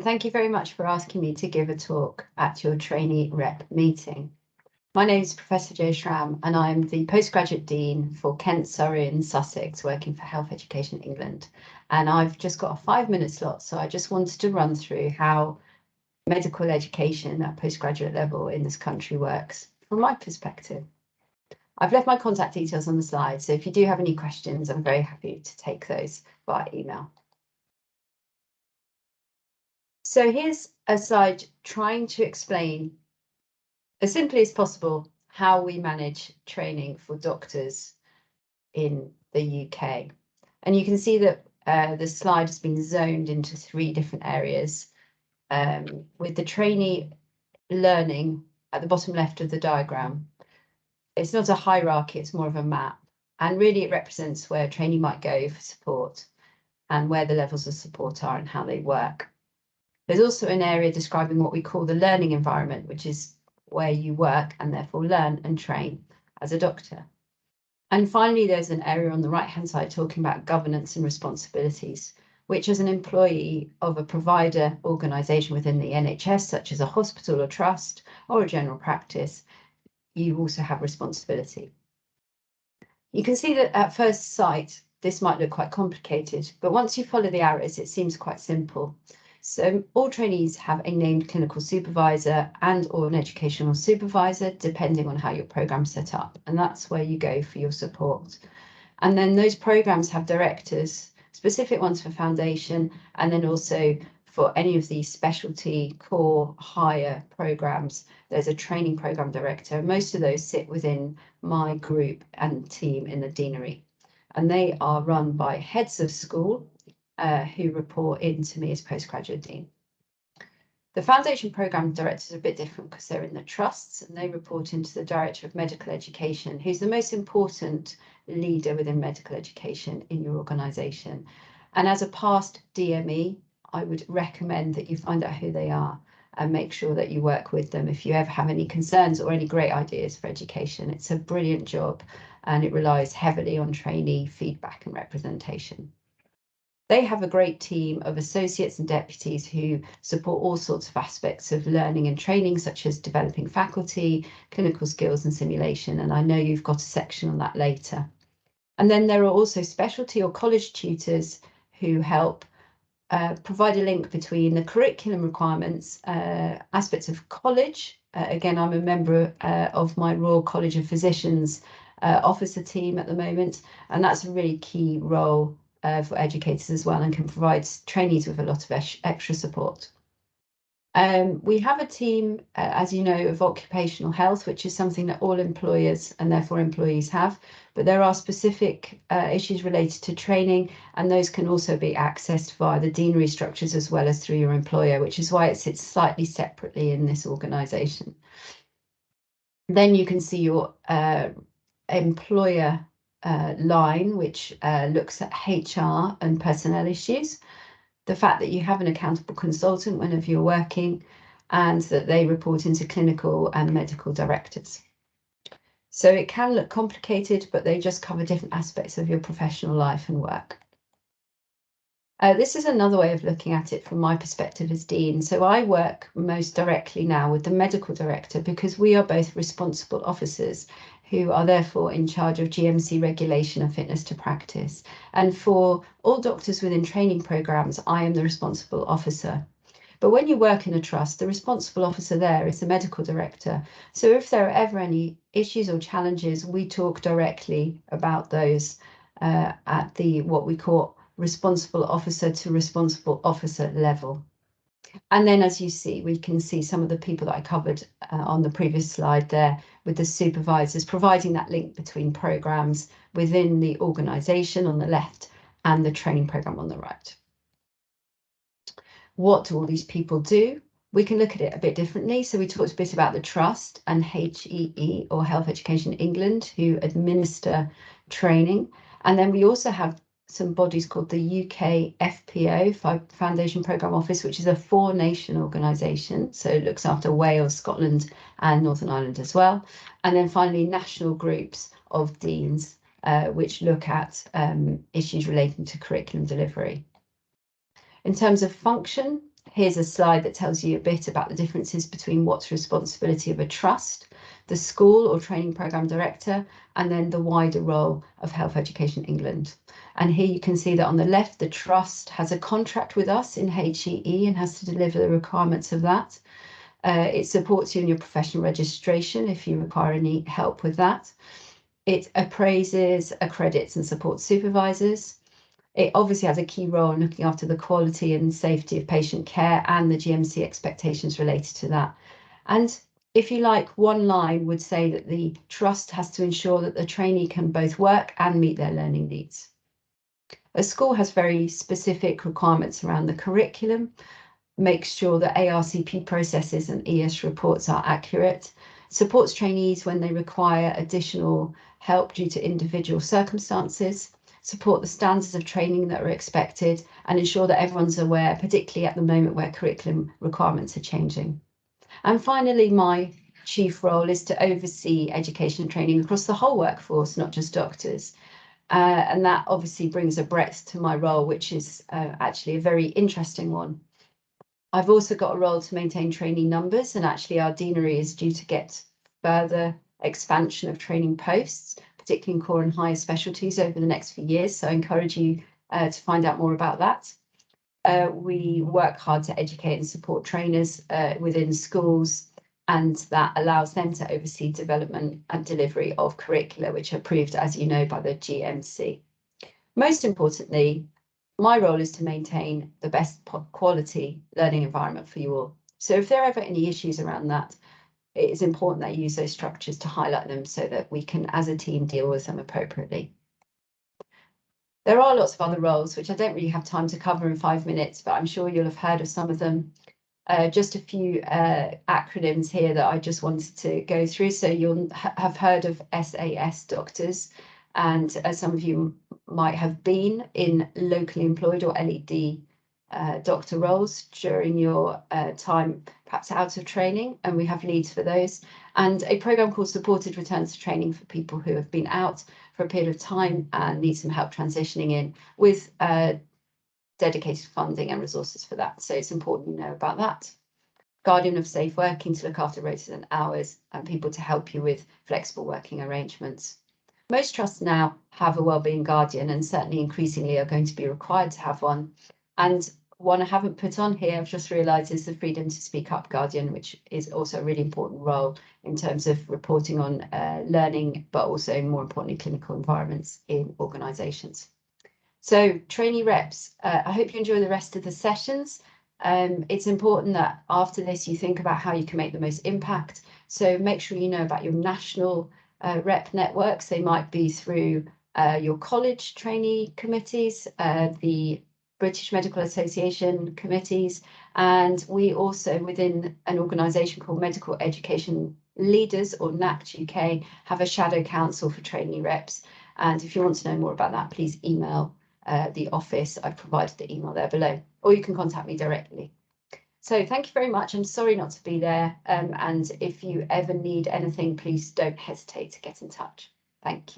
Thank you very much for asking me to give a talk at your trainee rep meeting. My name is Professor Jo.szram and I'm the Postgraduate Dean for Kent, Surrey and Sussex, working for Health Education England. And I've just got a 5-minute slot, so I just wanted to run through how medical education at postgraduate level in this country works from my perspective. I've left my contact details on the slide, so if you do have any questions, I'm very happy to take those via email. So here's a slide trying to explain as simply as possible how we manage training for doctors in the UK. And you can see that the slide has been zoned into 3 different areas, with the trainee learning at the bottom left of the diagram. It's not a hierarchy, it's more of a map. And really it represents where a trainee might go for support and where the levels of support are and how they work. There's also an area describing what we call the learning environment, which is where you work and therefore learn and train as a doctor. And finally, there's an area on the right-hand side talking about governance and responsibilities, which as an employee of a provider organisation within the NHS, such as a hospital or trust or a general practice, you also have responsibility. You can see that at first sight, this might look quite complicated, but once you follow the arrows, it seems quite simple. So all trainees have a named clinical supervisor and or an educational supervisor, depending on how your program's set up. And that's where you go for your support. And then those programs have directors, specific ones for foundation, and then also for any of these specialty core higher programs, there's a training program director. Most of those sit within my group and team in the deanery. And they are run by heads of school, who report into me as postgraduate dean. The foundation program directors are a bit different because they're in the trusts and they report into the director of medical education, who's the most important leader within medical education in your organisation. And as a past DME, I would recommend that you find out who they are and make sure that you work with them if you ever have any concerns or any great ideas for education. It's a brilliant job and it relies heavily on trainee feedback and representation. They have a great team of associates and deputies who support all sorts of aspects of learning and training, such as developing faculty, clinical skills and simulation. And I know you've got a section on that later. And then there are also specialty or college tutors who help provide a link between the curriculum requirements, aspects of college. Again, I'm a member of my Royal College of Physicians officer team at the moment, and that's a really key role for educators as well and can provide trainees with a lot of extra support. We have a team, as you know, of occupational health, which is something that all employers and therefore employees have, but there are specific issues related to training, and those can also be accessed via the deanery structures as well as through your employer, which is why it sits slightly separately in this organisation. Then you can see your employer line, which looks at HR and personnel issues, the fact that you have an accountable consultant whenever you're working, and that they report into clinical and medical directors. So it can look complicated, but they just cover different aspects of your professional life and work. This is another way of looking at it from my perspective as Dean. So I work most directly now with the medical director because we are both responsible officers who are therefore in charge of GMC regulation and fitness to practice. And for all doctors within training programs, I am the responsible officer. But when you work in a trust, the responsible officer there is the medical director. So if there are ever any issues or challenges, we talk directly about those at the what we call responsible officer to responsible officer level. And then, as you see, we can see some of the people that I covered on the previous slide there with the supervisors providing that link between programs within the organisation on the left and the training programme on the right. What do all these people do? We can look at it a bit differently. So we talked a bit about the trust and HEE, or Health Education England, who administer training. And then we also have some bodies called the UK FPO, Foundation Programme Office, which is a 4-nation organisation. So it looks after Wales, Scotland and Northern Ireland as well. And then finally, national groups of deans, which look at issues relating to curriculum delivery. In terms of function, Here's a slide that tells you a bit about the differences between what's responsibility of a trust, the school or training programme director, and then the wider role of Health Education England. And here you can see that on the left, the trust has a contract with us in HEE and has to deliver the requirements of that. It supports you in your professional registration if you require any help with that. It appraises, accredits and supports supervisors. It obviously has a key role in looking after the quality and safety of patient care and the GMC expectations related to that. And if you like, one line would say that the trust has to ensure that the trainee can both work and meet their learning needs. A school has very specific requirements around the curriculum, makes sure that ARCP processes and ES reports are accurate, supports trainees when they require additional help due to individual circumstances, support the standards of training that are expected, and ensure that everyone's aware, particularly at the moment where curriculum requirements are changing. And finally, my chief role is to oversee education and training across the whole workforce, not just doctors. And that obviously brings a breadth to my role, which is actually a very interesting one. I've also got a role to maintain trainee numbers, and actually our deanery is due to get further expansion of training posts, particularly in core and higher specialties over the next few years. So I encourage you to find out more about that. We work hard to educate and support trainers within schools, and that allows them to oversee development and delivery of curricula, which are approved, as you know, by the GMC. Most importantly, my role is to maintain the best quality learning environment for you all. So if there are ever any issues around that, it is important that you use those structures to highlight them so that we can, as a team, deal with them appropriately. There are lots of other roles, which I don't really have time to cover in 5 minutes, but I'm sure you'll have heard of some of them. Just a few acronyms here that I just wanted to go through. So you'll have heard of SAS doctors, and some of you might have been in locally employed or LED doctor roles during your time perhaps out of training, and we have leads for those, and a programme called Supported Returns to Training for people who have been out for a period of time and need some help transitioning in, with dedicated funding and resources for that. So it's important you know about that. Guardian of Safe Working, to look after rotas and hours, and people to help you with flexible working arrangements. Most trusts now have a wellbeing guardian, and certainly increasingly are going to be required to have one. And one I haven't put on here, I've just realised, is the Freedom to Speak Up Guardian, which is also a really important role in terms of reporting on learning, but also more importantly, clinical environments in organisations. So trainee reps, I hope you enjoy the rest of the sessions. It's important that after this you think about how you can make the most impact. So make sure you know about your national rep networks. They might be through your college trainee committees, the British Medical Association committees, and we also, within an organisation called Medical Education Leaders, or NACT UK, have a shadow council for trainee reps. And if you want to know more about that, please email the office. I've provided the email there below, or you can contact me directly. So thank you very much. I'm sorry not to be there. And if you ever need anything, please don't hesitate to get in touch. Thank you.